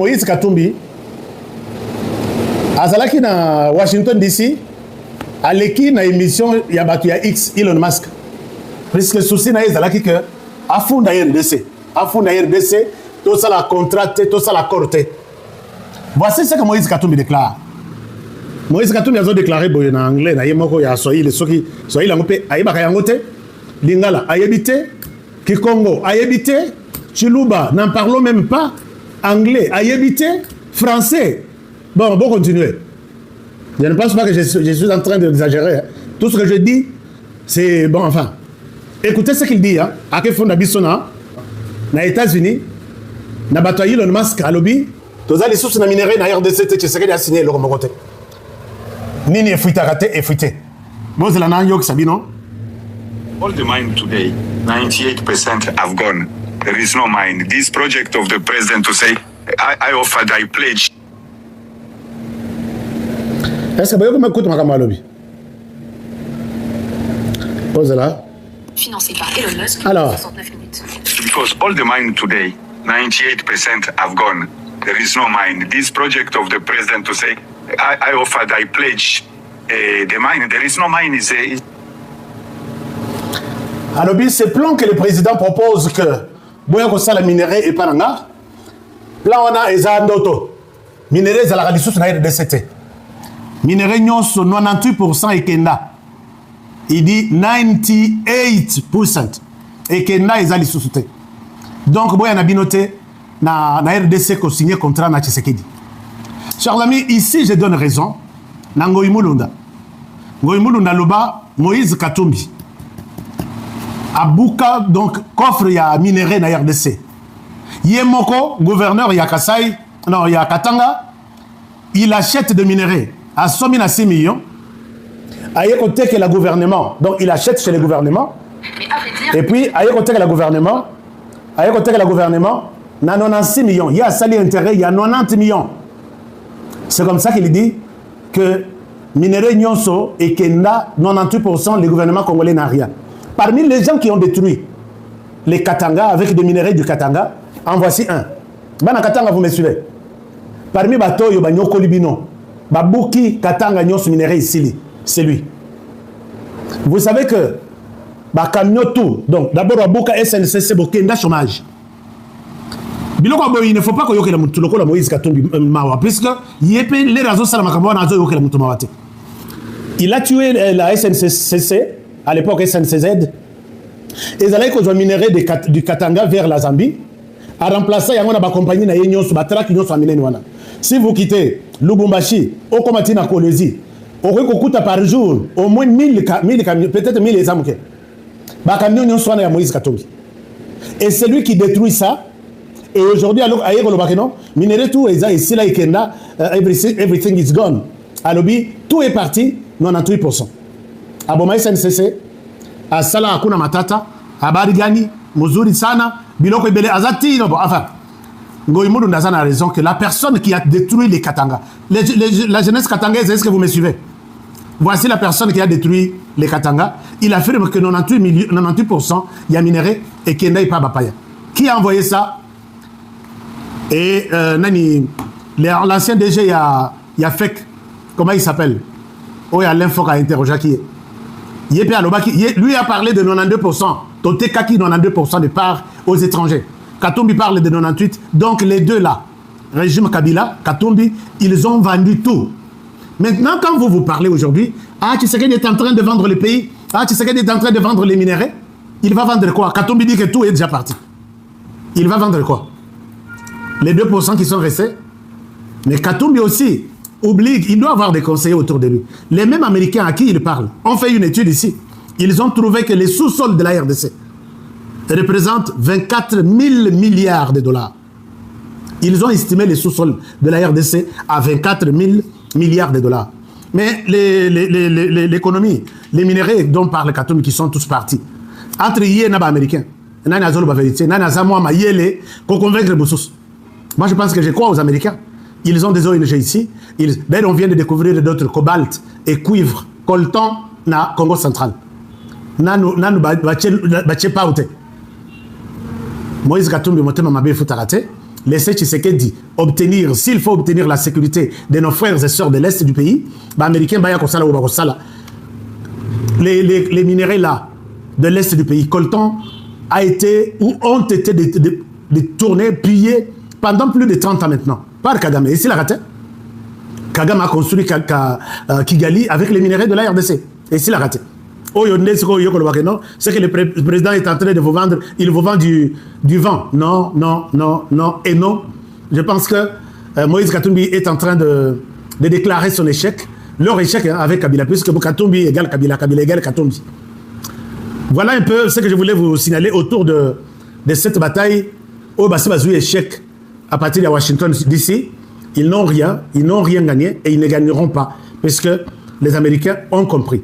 Moïse Katumbi azalaki na Washington DC aleki na émission ya bato ya X Elon Musk puisque souci na ezalaki que afunda RDC tout ça la contrat tout ça la corté. Voici ce que Moïse Katumbi déclare. Moïse Katumbi a déclaré boye na anglais na yemoko ya Swahili soki Swahili ngopé ayebaka yango te Lingala ayebité Kikongo ayebité Chiluba n'en parlons même pas anglais ayebité français. Bon continuer. Je ne pense pas que je suis en train d'exagérer. Hein. Tout ce que je dis c'est bon enfin. Écoutez ce qu'il dit hein à que fonda bisona na États-Unis na bato Elon Musk a lobby toza les sources na minerai na RDC te Tshisekedi a signé le komokote nini efuita raté efuité bozela na yok sabino all the mine today 98% have gone. There is no mine. This project of the president to say I offered, I pledged. Est-ce que vous avez écouté ma lobby bozela financé par Elon Musk. Alors 69 minutes. Because all the mine today 98% have gone. There is no mine. This project of the president to say, I offered, I pledged the mine. There is no mine. Alors, ce plan que le président propose que Boyako Sala minerai et Pananga, plan on a Ezandoto. Minerai Zalagadi sous na RDCT. Minerai nyonso 98% et Kenda. Il dit 98% et Kenda Ezali sous. Donc, Boyana Binoté. Na RDC qui a signé contrat na Tshisekedi. Chers amis, ici je donne raison. Na Ngoyi Mulunda loba Moïse Katumbi. Abuka donc coffre ya minerai na RDC. Yemoko gouverneur ya Kasai, non ya Katanga, il achète des minerais à 6 millions. Aye côté que le gouvernement, donc il achète chez le gouvernement. Et puis aye côté que le gouvernement, il y a 96 millions. Il y a sali intérêt, il y a 90 millions. C'est comme ça qu'il dit que minerai nyonso et Kenda, 98%, le gouvernement congolais n'a rien. Parmi les gens qui ont détruit les Katanga avec des minerais du Katanga, en voici un. Bana Katanga, vous me suivez. Parmi Batoyo, Banyoko Libino, Babuki Katanga nyonso minerai ici, c'est lui. Vous savez que Bakamyo tout, donc d'abord Babuka SNCC, Bokenda chômage. Il ne faut pas que yoke la mutu lokola Moïse Katumbi mawa puisque yepe les rasos sala makambo na zo yoke la mutu mawate. Il a tué la SNCC à l'époque SNCZ. Et ils allaient qu'on minerai du Katanga vers la Zambie à remplacer yango na ba compagnie na yenyo so batrak nyo so minene wana. Si vous quittez Lubumbashi au komati na Kolwezi, au kokuta par jour au moins 1000 peut-être 1000 ezamuke. Ba camion nyo so na ya Moïse Katumbi. Et c'est lui qui détruit ça. Et aujourd'hui, alors, aïe, non, minerai tout, ici, là, Ikenda, everything is gone. À l'obbi, tout est parti, 98%. À Boma SNCC, à Sala Akuna Matata, à Barigani, Muzuri Sana, Biloko Ebele Azati, enfin, Ngoïmoudou Ndazan a raison que la personne qui a détruit les Katanga, la jeunesse katangaise, est-ce que vous me suivez? Voici la personne qui a détruit les Katanga. Il affirme que 98%, il y a minerai et Kenda et pas Bapaya. Qui a envoyé ça? Et l'ancien DG, il y a Fek, comment il s'appelle? Oh, il y a l'info qui a interrogé qui est. Lui a parlé de 92%. Toteka qui 92% de part aux étrangers. Katumbi parle de 98%. Donc les deux là, régime Kabila, Katumbi, ils ont vendu tout. Maintenant, quand vous parlez aujourd'hui, ah, Tshisekedi est en train de vendre le pays, ah, Tshisekedi est en train de vendre les minerais, il va vendre quoi? Katumbi dit que tout est déjà parti. Il va vendre quoi? Les 2% qui sont restés. Mais Katumbi aussi oublie, il doit avoir des conseillers autour de lui. Les mêmes Américains à qui il parle ont fait une étude ici. Ils ont trouvé que les sous-sols de la RDC représentent 24 000 milliards de dollars. Ils ont estimé les sous-sols de la RDC à 24 000 milliards de dollars. Mais l'économie, les minerais dont parle Katumbi qui sont tous partis. Entre hier et les Américains, il y a une vérité, il y a une pour convaincre Boussous. Moi, je pense que je crois aux Américains. Ils ont des ONG ici. D'ailleurs, on vient de découvrir d'autres cobalt et cuivre, coltan, na Congo central. Moïse Katumbi, motema mabe futarate. laisser Tshisekedi obtenir, s'il faut obtenir la sécurité de nos frères et sœurs de l'Est du pays, les Américains, les minéraux là, de l'Est du pays, coltan, a été ou ont été détournés, pillés pendant plus de 30 ans maintenant, par Kagame. Et s'il a raté, Kagame a construit Kigali avec les minéraux de la RDC. Et s'il a raté. C'est que le président est en train de vous vendre, il vous vend du vent. Non, non, non, non et non. Je pense que Moïse Katumbi est en train de déclarer son échec, leur échec avec Kabila, puisque Katumbi égale Kabila, Kabila égale Katumbi. Voilà un peu ce que je voulais vous signaler autour de cette bataille au Bassi-Bazou échec à partir de Washington d'ici. Ils n'ont rien gagné et ils ne gagneront pas, parce que les Américains ont compris.